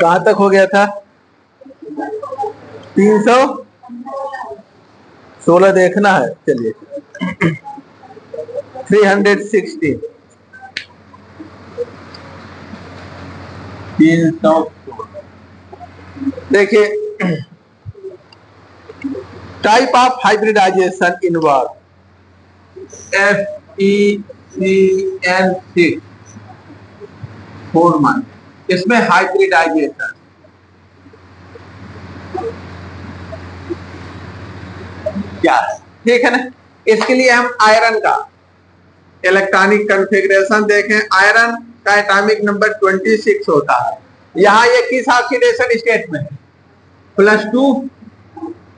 कहां तक हो गया था? 316 देखना है। चलिए 316 316 देखिए, type of hybridization involve FECN6 4 month. इसमें हाइब्रिडाइजेशन क्या है, ठीक है ना। इसके लिए हम आयरन का इलेक्ट्रॉनिक कॉन्फ़िगरेशन देखें। आयरन का एटॉमिक नंबर 26 होता है। यहाँ ये किस ऑक्सीडेशन स्टेट में है? +2,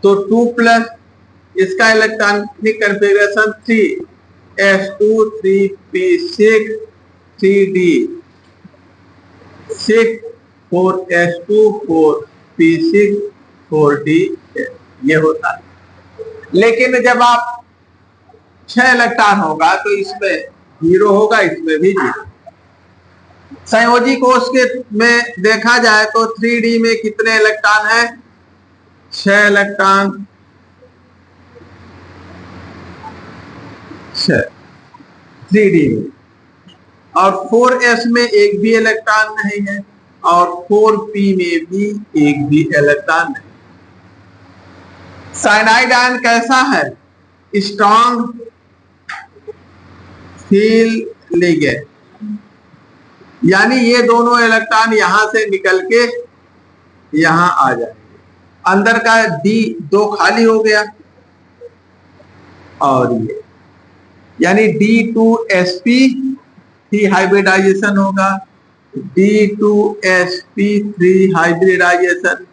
तो 2+, इसका electronic configuration 3s2 3p6 3d 6 4s2 4p6 4d ये होता है। लेकिन जब आप 6 इलेक्ट्रॉन होगा तो इसमें 0 होगा, इसमें भी 0। संयोजी कोष के में देखा जाए तो 3d में कितने इलेक्ट्रॉन है? 6 इलेक्ट्रॉन, 3d में। और 4s में एक भी इलेक्ट्रॉन नहीं है, और 4p में भी एक भी इलेक्ट्रॉन नहीं। साइनाइड आयन कैसा है? स्ट्रॉन्ग फील लिगेंड, यानी ये दोनों इलेक्ट्रॉन यहां से निकल के यहां आ जाएंगे। अंदर का D2 खाली हो गया, और ये यानी D2sp3 हाइब्रिडाइजेशन होगा, D2sp3 हाइब्रिडाइजेशन।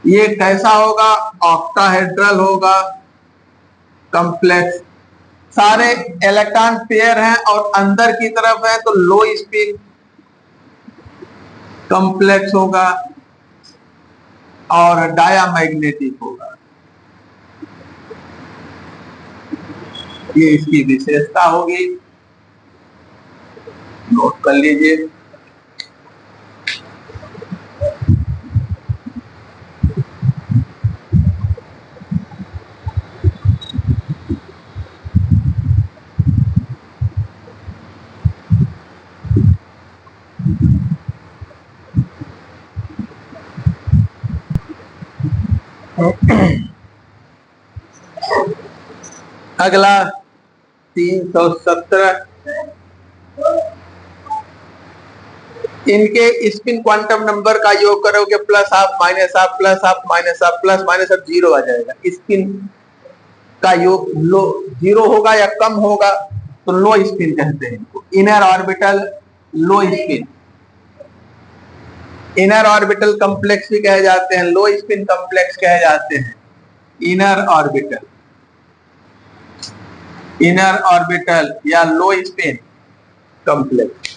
ये कैसा होगा? ऑक्टाहेड्रल होगा, कॉम्प्लेक्स। सारे इलेक्ट्रॉन पेयर हैं और अंदर की तरफ है तो लो स्पिन कॉम्प्लेक्स होगा और डायामैग्नेटिक होगा। ये इसकी विशेषता होगी, नोट कर लीजिए। अगला 317, इनके स्पिन क्वांटम नंबर का योग करोगे +12 -12 +12 -12 +12 0 आ जाएगा। स्पिन का योग लो 0 होगा या कम होगा तो लो स्पिन कहते हैं इनको। इनर ऑर्बिटल लो स्पिन, इनर ऑर्बिटल कॉम्प्लेक्स भी कहे जाते हैं, लो स्पिन कॉम्प्लेक्स कहे जाते हैं। इनर ऑर्बिटल या लो स्पिन कॉम्प्लेक्स।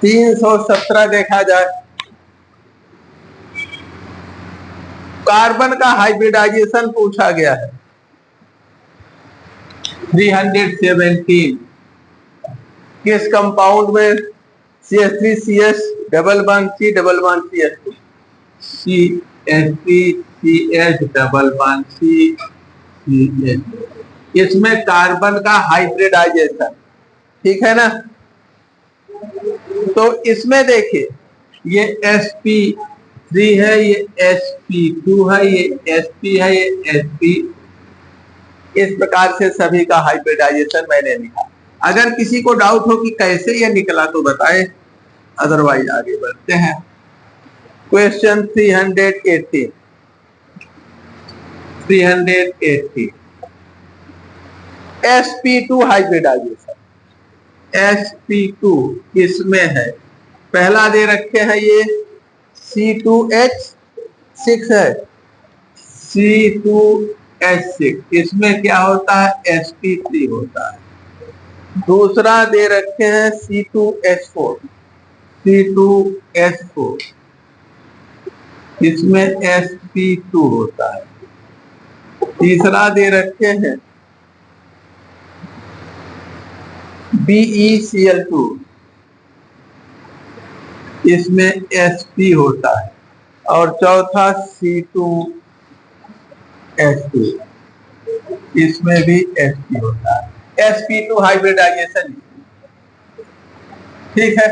तीन 317 देखा जाए, कार्बन का हाइब्रिडाइजेशन पूछा गया है। 317 किस कंपाउंड में? CH3CH double bond C double bond CH2 CH3CH double bond CH। इसमें कार्बन का हाइब्रिडाइजेशन, ठीक है ना। तो इसमें देखिए, ये sp3 है, ये sp2 है, ये sp है, ये sp। इस प्रकार से सभी का हाइब्रिडाइजेशन मैंने लिखा। अगर किसी को डाउट हो कि कैसे ये निकला तो बताए, अदरवाइज आगे बढ़ते हैं। क्वेश्चन 380 sp2 हाइब्रिडाइजेशन, sp2 इसमें है, पहला दे रखे हैं ये C2H6 है, C2H6 इसमें क्या होता है, sp3 होता है। दूसरा दे रखे हैं C2H4, C2H4 इसमें sp2 होता है। तीसरा दे रखे हैं BeCl2 इसमें sp होता है। और चौथा C2H2 इसमें भी sp होता है, sp2 हाइब्रिडाइजेशन। ठीक है,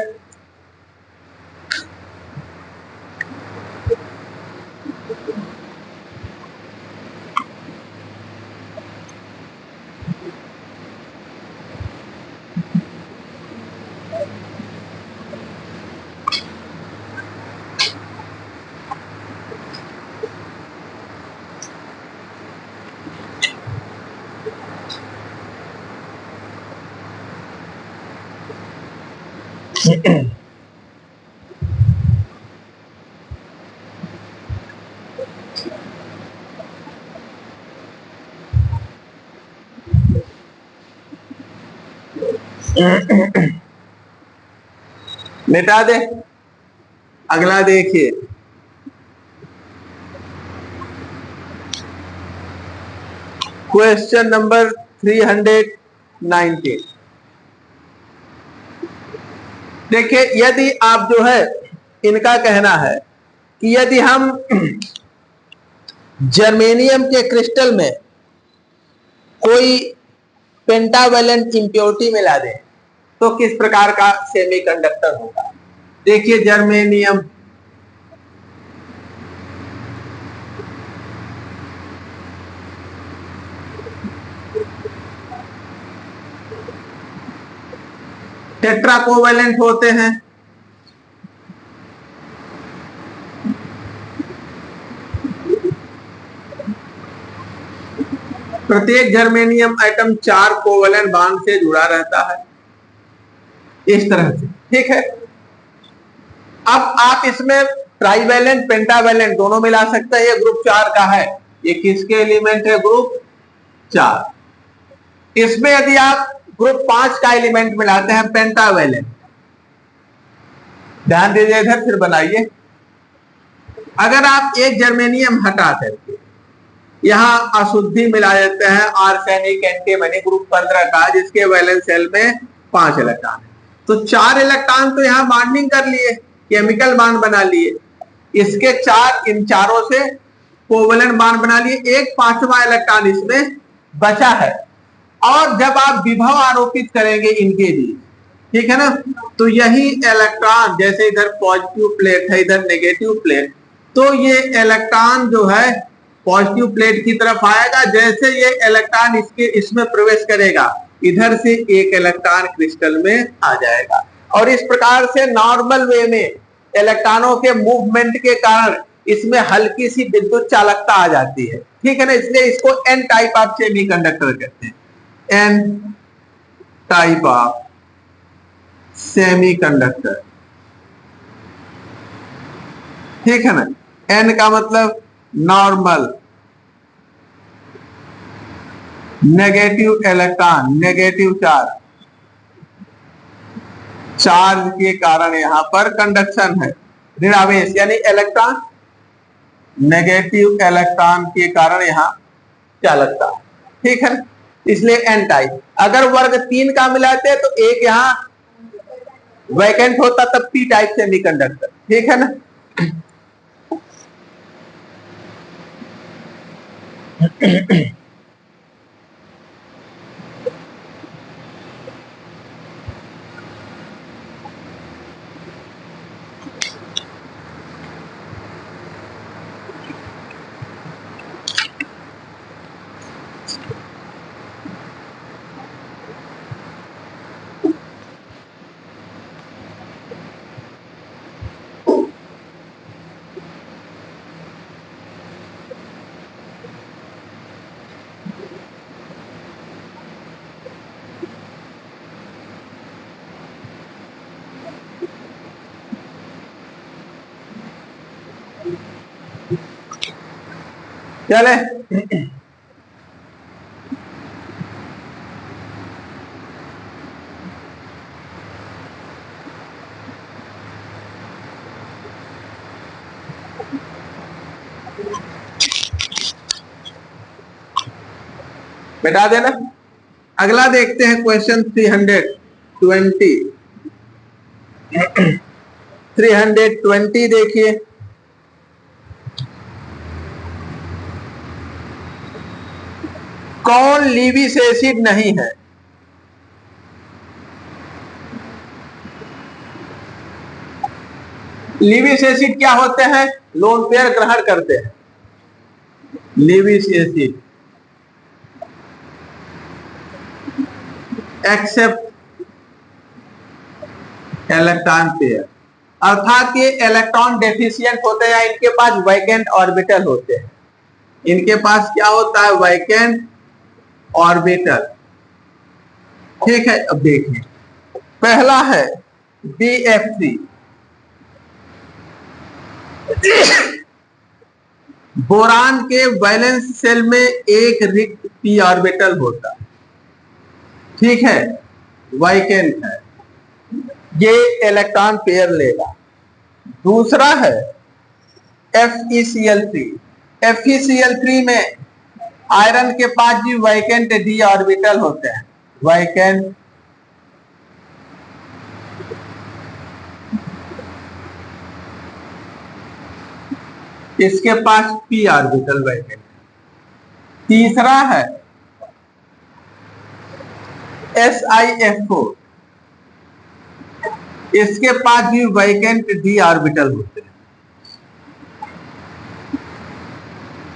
मिटा दे। अगला देखिए, क्वेश्चन नंबर 319। देखिए, यदि आप जो है इनका कहना है कि यदि हम जर्मेनियम के क्रिस्टल में कोई पेंटावेलेंट इंप्योरिटी मिला दें तो किस प्रकार का सेमीकंडक्टर होगा। देखिए, जर्मेनियम टेट्रा कोवेलेंट होते हैं, प्रत्येक जर्मेनियम एटम 4 कोवेलेंट बॉन्ड से जुड़ा रहता है, इस तरह से। ठीक है, अब आप इसमें ट्राइवेलेंट पेंटावेलेंट दोनों मिला सकते हैं। ये ग्रुप 4 का है, ये किसके एलिमेंट है, ग्रुप 4। इसमें यदि आप ग्रुप 5 का एलिमेंट मिलाते हैं पेंटावेलेंट, ध्यान दीजिए इधर, फिर बनाइए। अगर आप एक जर्मेनियम हटा करके यहां अशुद्धि मिला देते हैं आर्सेनिक एंटीमनी ग्रुप 15 का, जिसके वैलेंस शेल में 5 इलेक्ट्रॉन है, तो 4 इलेक्ट्रॉन तो यहां बॉन्डिंग कर लिए, केमिकल बॉन्ड बना लिए, इसके 4 इन चारों से कोवेलेंट बॉन्ड बना लिए, एक 5वां इलेक्ट्रॉन इसमें बचा है। और जब आप विभव आरोपित करेंगे इनके बीच, ठीक है ना, तो यही इलेक्ट्रॉन, जैसे इधर पॉजिटिव प्लेट है, इधर नेगेटिव प्लेट, तो ये इलेक्ट्रॉन जो है पॉजिटिव प्लेट की तरफ आएगा। जैसे ये इलेक्ट्रॉन इसमें प्रवेश करेगा, इधर से एक इलेक्ट्रॉन क्रिस्टल में आ जाएगा, और इस प्रकार से नॉर्मल वे में इलेक्ट्रॉनों के मूवमेंट के कारण इसमें हल्की सी विद्युत चालकता आ जाती है। ठीक है ना, इसलिए इसको एन टाइप ऑफ सेमीकंडक्टर कहते हैं, एन टाइप ऑफ सेमीकंडक्टर। ठीक है ना, एन का मतलब normal, negative electron, negative charge, charge के कारण यहां पर कंडक्शन है, ऋणावेश यानी इलेक्ट्रॉन, नेगेटिव इलेक्ट्रॉन के कारण यहां चालकता। ठीक है, इसलिए एन टाइप। अगर वर्ग 3 का मिलाते तो एक यहां वैकेंट होता, तब पी टाइप सेमीकंडक्टर। ठीक है ना, चले बैठा देना। अगला देखते हैं क्वेश्चन 320। 320 देखिए, कौन लीविस एसिड नहीं है? लीविस एसिड क्या होते हैं? लोन पेयर ग्रहण करते हैं। Lewis acid accept electron pair, अर्थात ये इलेक्ट्रॉन डेफिशिएंट होते हैं, इनके पास वैकेंट ऑर्बिटल होते हैं। इनके पास क्या होता है? Vacant orbital. ठीक है, अब देखिए, पहला है BF3। बोरान के वैलेंस सेल में एक रिक्त p ऑर्बिटल होता है। ठीक है, वैकेंट है, ये इलेक्ट्रॉन पेयर लेगा। दूसरा है FeCl3। FeCl3 में आयरन के पास भी वैकेंट d ऑर्बिटल होते हैं, वैकेंट। इसके पास p ऑर्बिटल वैकेंट। तीसरा है SiF4। इसके पास भी वैकेंट d ऑर्बिटल होते हैं।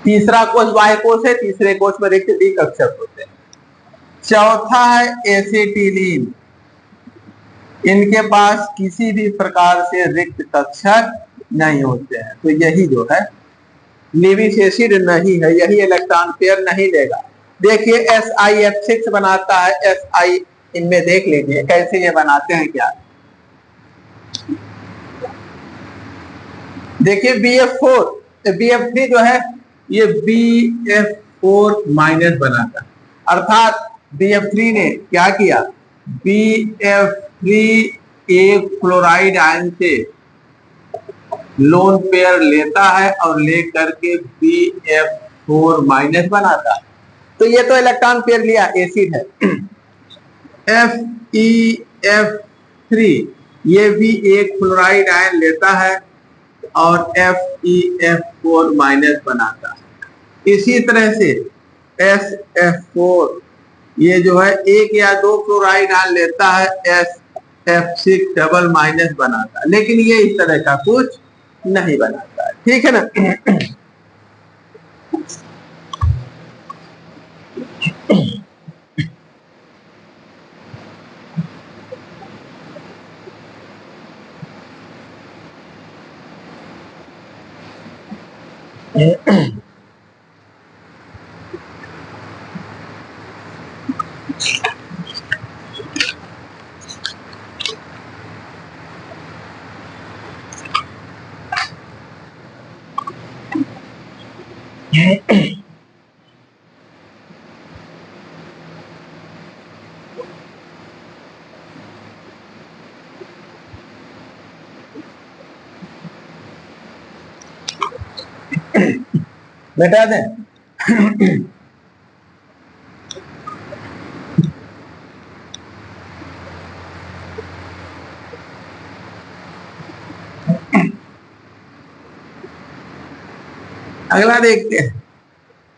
तीसरा कोष बाह्य कोष है, तीसरे कोष में रिक्त d कक्षक होते हैं। चौथा है एसिटिलीन। इनके पास किसी भी प्रकार से रिक्त कक्षक नहीं होते हैं। तो यही जो है लीविस एसिड नहीं है, यही इलेक्ट्रॉन पेयर नहीं लेगा। देखिए SiF6 बनाता है, Si इनमें देख लीजिए कैसे ये बनाते हैं क्या। देखिए BF3 जो है ये BF4 माइनस बनाता है, अर्थात BF3 ने क्या किया? BF3 एक फ्लोराइड आयन से लोन पेयर लेता है और लेकर के BF4 माइनस बनाता है। तो ये तो इलेक्ट्रॉन पेयर लिया, एसिड है। FeF3 ये भी एक फ्लोराइड आयन लेता है और FeF4 माइनस बनाता है। इसी तरह से SF4 ये जो है एक या दो फ्लोराइड आयन लेता है, SF6 डबल माइनस बनाता है, लेकिन ये इस तरह का कुछ नहीं बनाता है। ठीक है ना। बेटा दें। अगला देखते हैं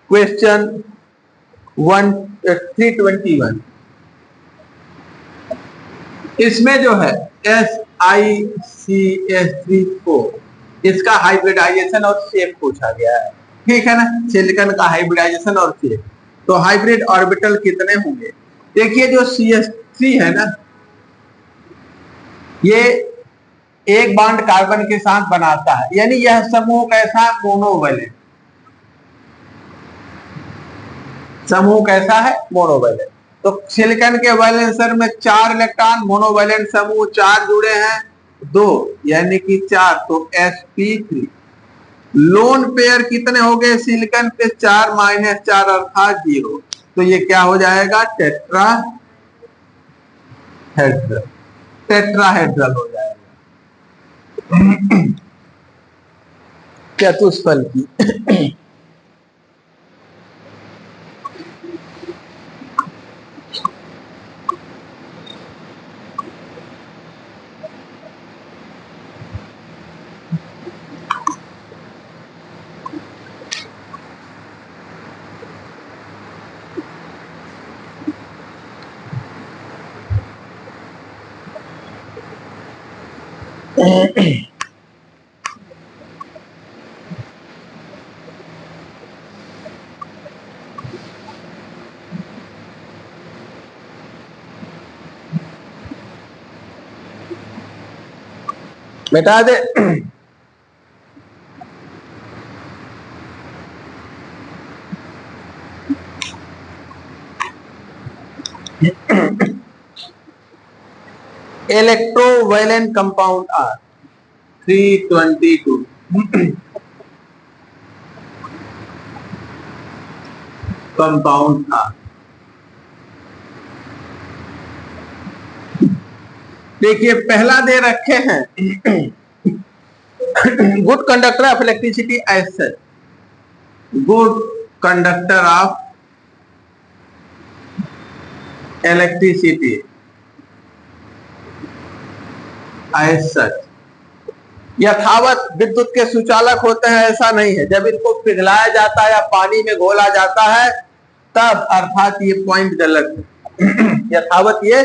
क्वेश्चन 321। इसमें जो है SiCH3O इसका हाइब्रिडाइजेशन और शेप पूछा गया है। ठीक है ना, सिलिकॉन का हाइब्रिडाइजेशन और शेप। तो हाइब्रिड ऑर्बिटल कितने होंगे? देखिए जो CH3 है ना, ये एक बॉन्ड कार्बन के साथ बनाता है, यानी यह समूह कैसा? मोनोवैलेंट। समूह कैसा है? मोनोवैलेंट। तो सिलिकॉन के वैलेंसर में 4 इलेक्ट्रॉन, मोनोवैलेंट समूह 4 जुड़े हैं, 2 यानी कि 4, तो sp3। लोन पेयर कितने हो गए सिलिकॉन पे 4 माइनस 4 अर्थात 0, तो ये क्या हो जाएगा टेट्राहेड्रल, टेट्राहेड्रल हो जाएगा चतुष्फल की। मिटा दे। Electrovalent compound are 322 compound are. देखिए पहला दे रखे हैं good conductor of electricity as such, good conductor of electricity as such, यथावत विद्युत के सुचालक होते हैं ऐसा नहीं है। जब इनको पिघलाया जाता है या पानी में घोला जाता है तब, अर्थात ये पॉइंट गलत है यथावत ये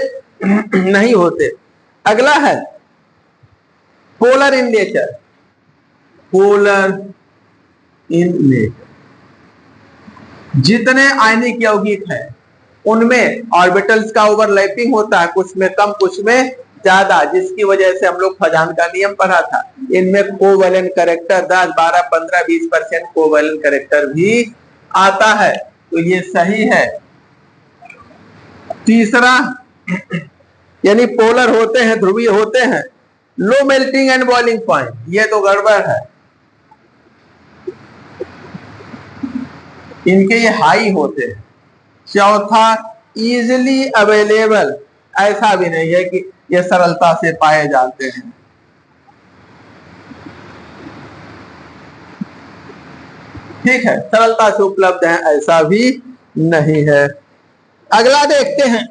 नहीं होते। अगला है polar in nature, polar in nature, जितने आयनिक यौगिक है उनमें ऑर्बिटल्स का ओवरलैपिंग होता है, कुछ में कम कुछ में ज्यादा, जिसकी वजह से हम लोग फजान का नियम पढ़ा था। इनमें कोवेलेंट कैरेक्टर 10, 12, 15, 20% कोवेलेंट कैरेक्टर भी आता है, तो ये सही है। तीसरा यानी पोलर होते हैं, ध्रुवीय होते हैं, low melting and boiling point, ये तो गड़बड़ है, इनके ये हाई होते हैं। चौथा इजिली अवेलेबल, ऐसा भी नहीं है कि ये सरलता से पाए जाते हैं। ठीक है, सरलता से उपलब्ध है ऐसा भी नहीं है। अगला देखते हैं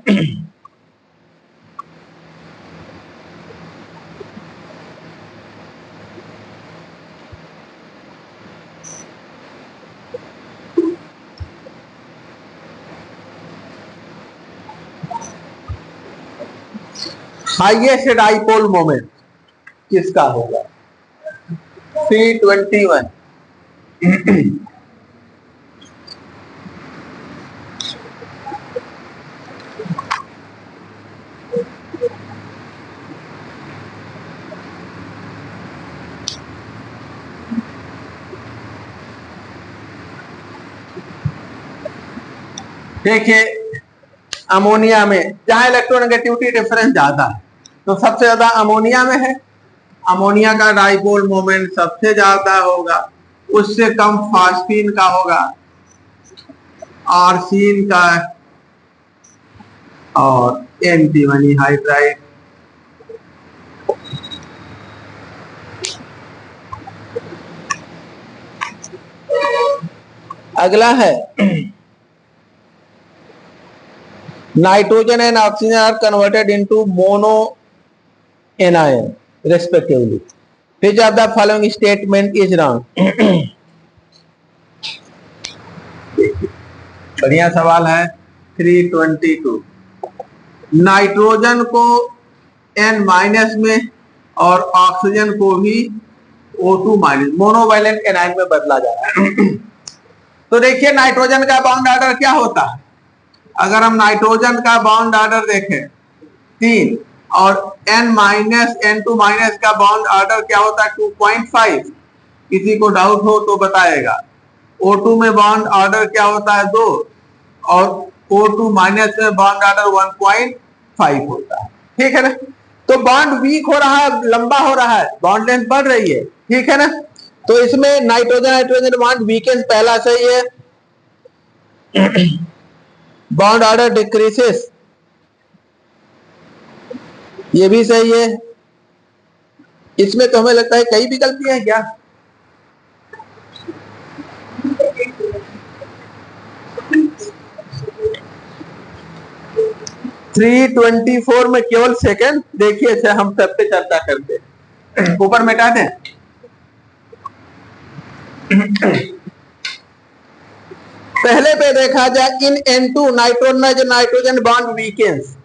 हाईएस्ट डाइपोल मोमेंट किसका होगा? 321। देखिए अमोनिया में जहां इलेक्ट्रोनेगेटिविटी डिफरेंस ज्यादा है तो सबसे ज्यादा अमोनिया में है, अमोनिया का डाइपोल मोमेंट सबसे ज्यादा होगा, उससे कम फास्फीन का होगा, आर्सीन का और एंटीमनी हाइड्राइड। अगला है nitrogen and oxygen are converted into mono anion respectively. Which of the following statement is wrong? बढ़िया सवाल है। 322 नाइट्रोजन को N माइनस में और ऑक्सीजन को भी O2 माइनस मोनोवैलेंट एनायन में बदला जा रहा है। तो देखिए नाइट्रोजन का बॉन्ड ऑर्डर क्या होता है, अगर हम नाइट्रोजन का बॉन्ड ऑर्डर देखें 3 और N माइनस N2 माइनस का बॉन्ड ऑर्डर क्या होता है 2.5, किसी को डाउट हो तो बताएगा। O2 में बॉन्ड ऑर्डर क्या होता है 2 और O2 माइनस में बॉन्ड ऑर्डर 1.5 होता है। ठीक है ना, तो बॉन्ड वीक हो रहा है, लंबा हो रहा है, बॉन्ड लेंथ बढ़ रही है, ठीक है ना। तो इसमें नाइट्रोजन हाइड्रोजन बॉन्ड वीकेंस पहला सही है, बॉन्ड ऑर्डर डिक्रीसेस ये भी सही है। इसमें तो हमें लगता है कई विकल्प हैं क्या? 324 में केवल सेकंड देखिए। अच्छा हम सब पे चर्चा करते हैं, ऊपर मिटा दें। पहले पे देखा जाए इन N2 नाइट्रोजन बॉन्ड वीकेंस,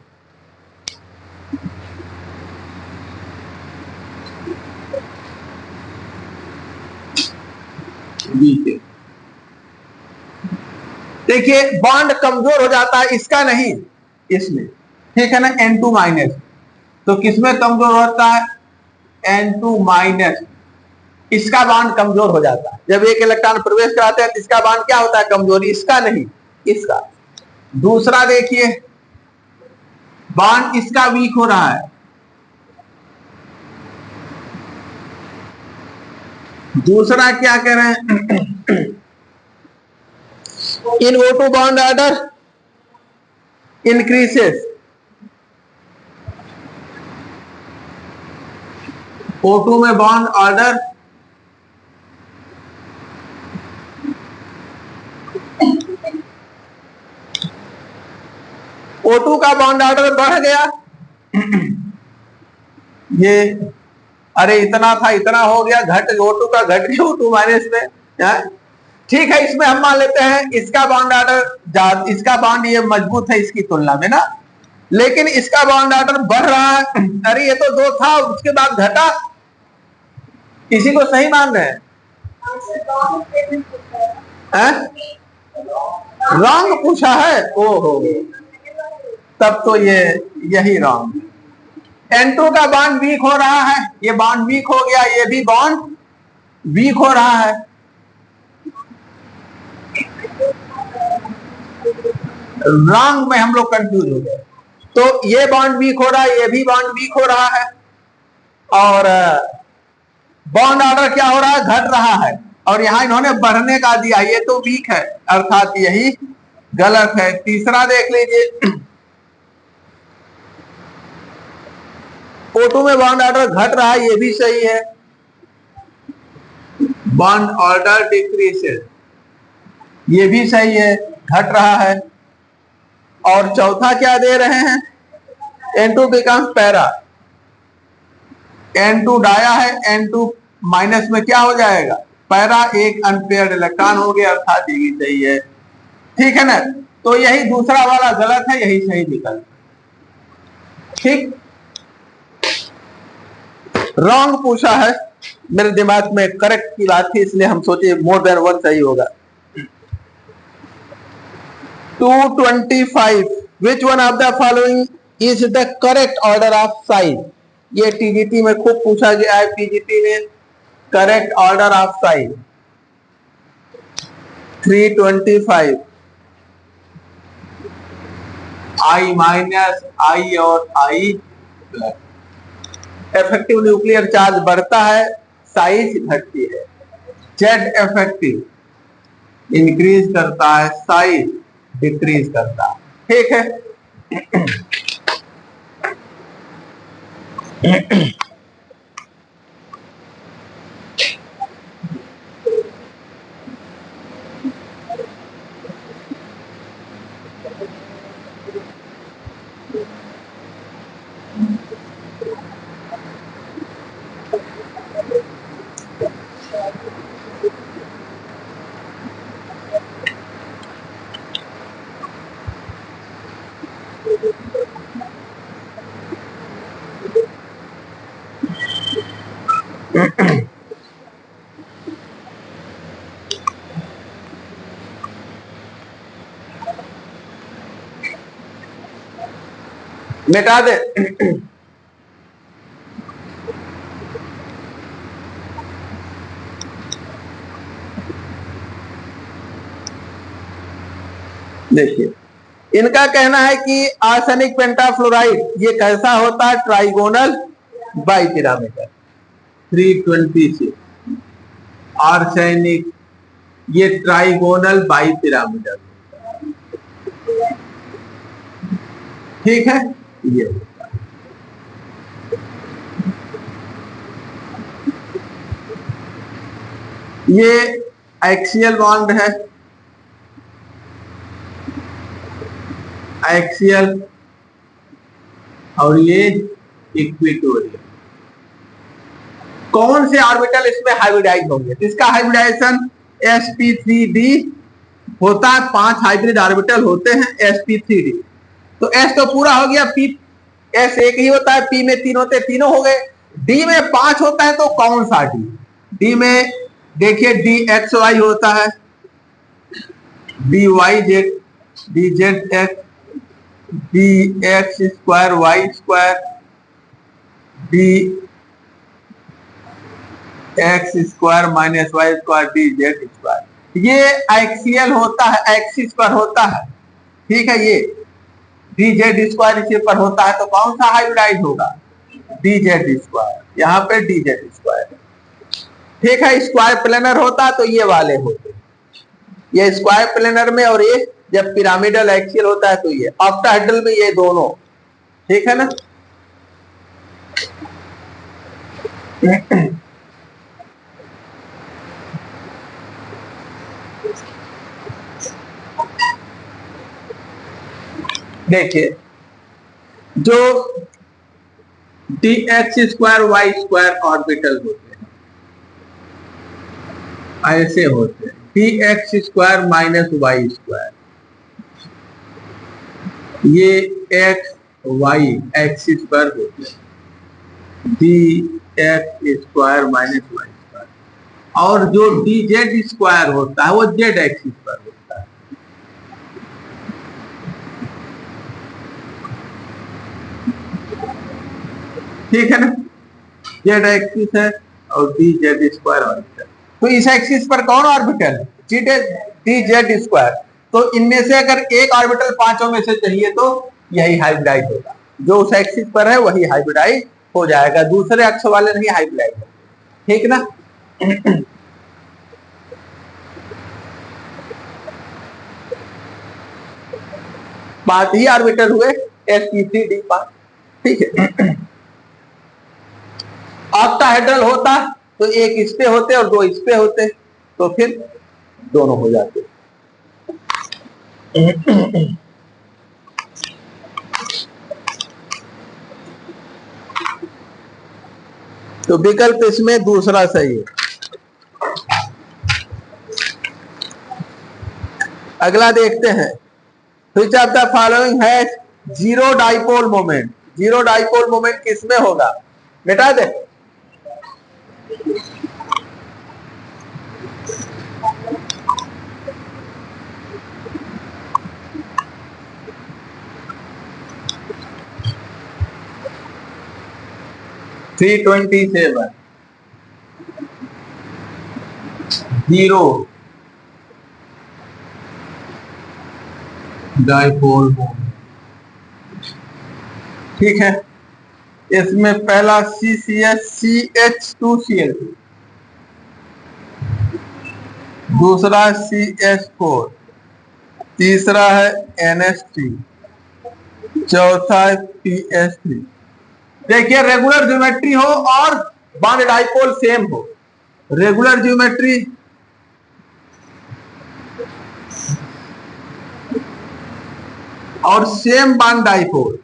देखिए बॉन्ड कमजोर हो जाता है, इसका नहीं इसमें, ठीक है ना। N2 माइनस, तो किसमें कमजोर होता है? N2 माइनस, इसका बॉन्ड कमजोर हो जाता है। जब एक इलेक्ट्रॉन प्रवेश कराते हैं तो इसका बॉन्ड क्या होता है? कमजोरी, इसका नहीं इसका। दूसरा देखिए बॉन्ड इसका वीक हो रहा है, दूसरा क्या कह रहे हैं? इन O2 बॉन्ड ऑर्डर इंक्रीसेस, O2 में बॉन्ड ऑर्डर O2 का बॉन्ड ऑर्डर बढ़ गया, ये अरे इतना था इतना हो गया, घट O2 का घट गया O2 माइनस में, ठीक है। इसमें हम मान लेते हैं इसका बॉन्ड ऑर्डर, इसका बॉन्ड ये मजबूत है इसकी तुलना में ना, लेकिन इसका बॉन्ड ऑर्डर बढ़ रहा है। अरे ये तो 2 था उसके बाद घटा, किसी को सही मान रहे हैं? रॉन्ग पूछा है, ओहो तब तो ये यही रॉन्ग। N2 का बॉन्ड वीक हो रहा है, ये बॉन्ड वीक हो गया, ये भी बॉन्ड वीक हो रहा है। रॉन्ग में हम लोग कंफ्यूज हो गए। तो ये बॉन्ड वीक हो रहा है, ये भी बॉन्ड वीक हो रहा है, और बॉन्ड ऑर्डर क्या हो रहा है? घट रहा है, और यहां इन्होंने बढ़ने का दिया, ये तो वीक है, अर्थात यही गलत है। तीसरा देख लीजिए, O2 में बॉन्ड ऑर्डर घट रहा है, ये भी सही है, बॉन्ड ऑर्डर डिक्रीसेस ये भी सही है, घट रहा है। और चौथा क्या दे रहे हैं? N2 becomes para, N2 dia है, N2 माइनस में क्या हो जाएगा? पैरा, एक अनपेयर्ड इलेक्ट्रॉन हो गया, अर्थात ये भी सही है, ठीक है ना। तो यही दूसरा वाला गलत है, यही सही विकल्प, ठीक। रॉन्ग पूछा है, मेरे दिमाग में करेक्ट की बात थी, इसलिए हम सोचे मोर देन वन सही होगा। 225 which one of the following is the correct order of size? ये टीजीटी में खूब पूछा गया है, पीजीटी में correct order of size 325 I minus I और I plus. Effective nuclear charge बढ़ता है, साइज घटती है। जेड इफेक्टिव इंक्रीज करता है, साइज डिक्रीज करता है, ठीक है। मिटा दे। देखिए इनका कहना है कि आर्सेनिक पेंटाफ्लोराइड ये कैसा होता है? Trigonal bipyramidal 326। आर्सेनिक, ये ट्राइगोनल बाइपिरामिडल। ठीक है, ये ये एक्सियल बॉन्ड है, एक्सियल, और ये इक्वेटोरियल। कौन से ऑर्बिटल इसमें हाइब्रिडाइज होंगे? इसका हाइब्रिडाइजेशन sp3d होता है। 5 हाइब्रिड ऑर्बिटल होते हैं sp3d। तो s तो पूरा हो गया, p s एक ही होता है, p में 3 होते हैं, तीनों हो गए। d में 5 होता है, तो कौन सा d? d में देखिए dxy होता है, dyz, dzx, dx square y square, x square minus y square d z square. ये एक्सियल होता है, एक्सिस पर होता है। ठीक है, ये डी जेड स्क्वायर इसी पर होता है, तो कौन सा हाइब्रिडाइज होगा? डी जेड स्क्वायर, यहाँ पे डी जेड स्क्वायर। ठीक है, स्क्वायर प्लेनर होता है तो ये वाले होते, ये स्क्वायर प्लेनर में, और ये जब पिरामिडल एक्सियल होता है तो ये ऑक्टाहेड्रल में, ये दोनों। ठीक है ना? देखिए, जो d x square y square orbital होते हैं, ऐसे होते हैं, d x square minus y square, ये एक्स वाई एक्सिस पर होते हैं, d x square minus y square. और जो डी जेड स्क्वायर होता है वो जेड एक्सिस पर होता है। ठीक है ना? जेड एक्सिस है और डी जेड स्क्वायर ऑर्बिटल। तो इस एक्सिस पर कौन ऑर्बिटल है? D z square. तो इनमें से अगर एक ऑर्बिटल पांचों में से चाहिए तो यही हाइब्रिडाइज होगा, जो उस एक्सिस पर है वही हाइब्रिडाइज हो जाएगा, दूसरे अक्ष वाले नहीं हाइब्रिडाइज होंगे। ठीक ना? पांच ही ऑर्बिटल हुए sp3d5। ठीक है, ऑक्टाहेड्रल होता तो एक इस पे होते और दो इस पे होते, तो फिर दोनों हो जाते। तो विकल्प इसमें दूसरा सही है। अगला देखते हैं, व्हिच ऑफ द फॉलोइंग है zero dipole moment? Zero dipole moment किसमें होगा बेटा? दे 327 जीरो डाइपोल मोमेंट। ठीक है, इसमें पहला CCS CH2Cl2, दूसरा CH4, तीसरा है NH3, चौथा है PS3। देखिए, रेगुलर ज्योमेट्री हो और बॉन्ड डाइपोल सेम हो, रेगुलर ज्योमेट्री और सेम बॉन्ड डाइपोल।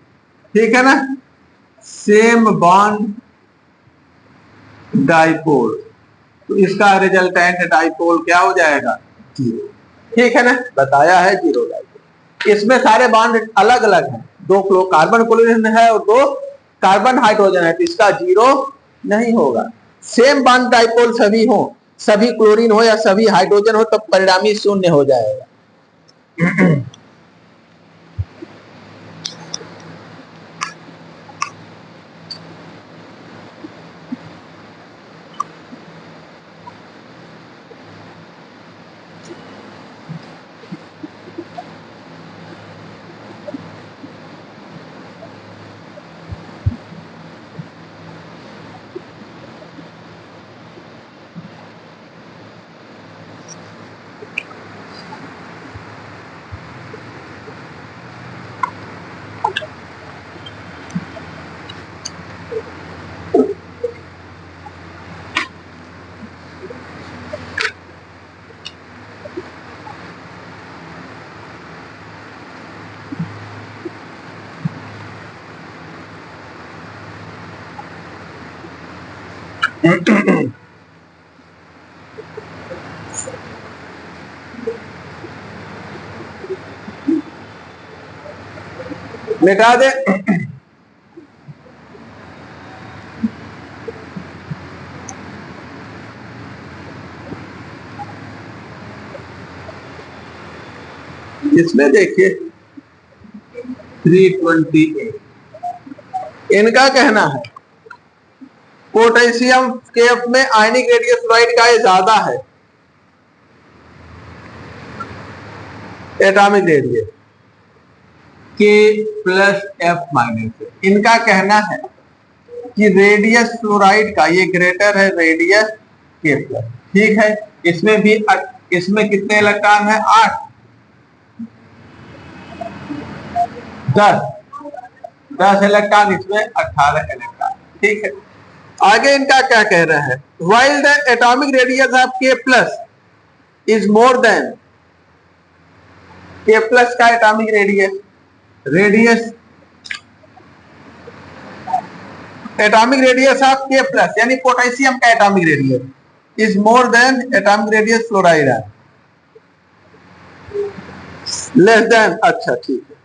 ठीक है ना? सेम बॉन्ड डाइपोल, तो इसका रिजल्टेंट डाइपोल क्या हो जाएगा? जीरो। ठीक है ना? बताया है जीरो डाइपोल। इसमें सारे बॉन्ड अलग अलग हैं, दो कार्बन क्लोरीन है और दो कार्बन हाइड्रोजन है, तो इसका जीरो नहीं होगा। सेम बॉन्ड डाइपोल सभी हो, सभी क्लोरीन हो या सभी हाइड्रोजन हो, तब परिणामी शून्य हो जाएगा। मिटा दे। इसमें देखिए 328, इनका कहना है पोटेशियम केफ में आयनिक रेडियस फ्लोराइड का ये ज्यादा है, एटॉमिक रेडियस के प्लस एफ माइनस। इनका कहना है कि रेडियस फ्लोराइड का ये ग्रेटर है रेडियस के प्लस। ठीक है, इसमें भी इसमें कितने इलेक्ट्रॉन है? 8, 10 इलेक्ट्रॉन, इसमें 18 इलेक्ट्रॉन। ठीक है, आगे इनका क्या कह रहा है? While the atomic radius of के प्लस इज मोर देन, के प्लस का atomic radius atomic radius of के प्लस यानी पोटेशियम का atomic radius is more than atomic radius fluoride है, लेस देन। अच्छा ठीक है,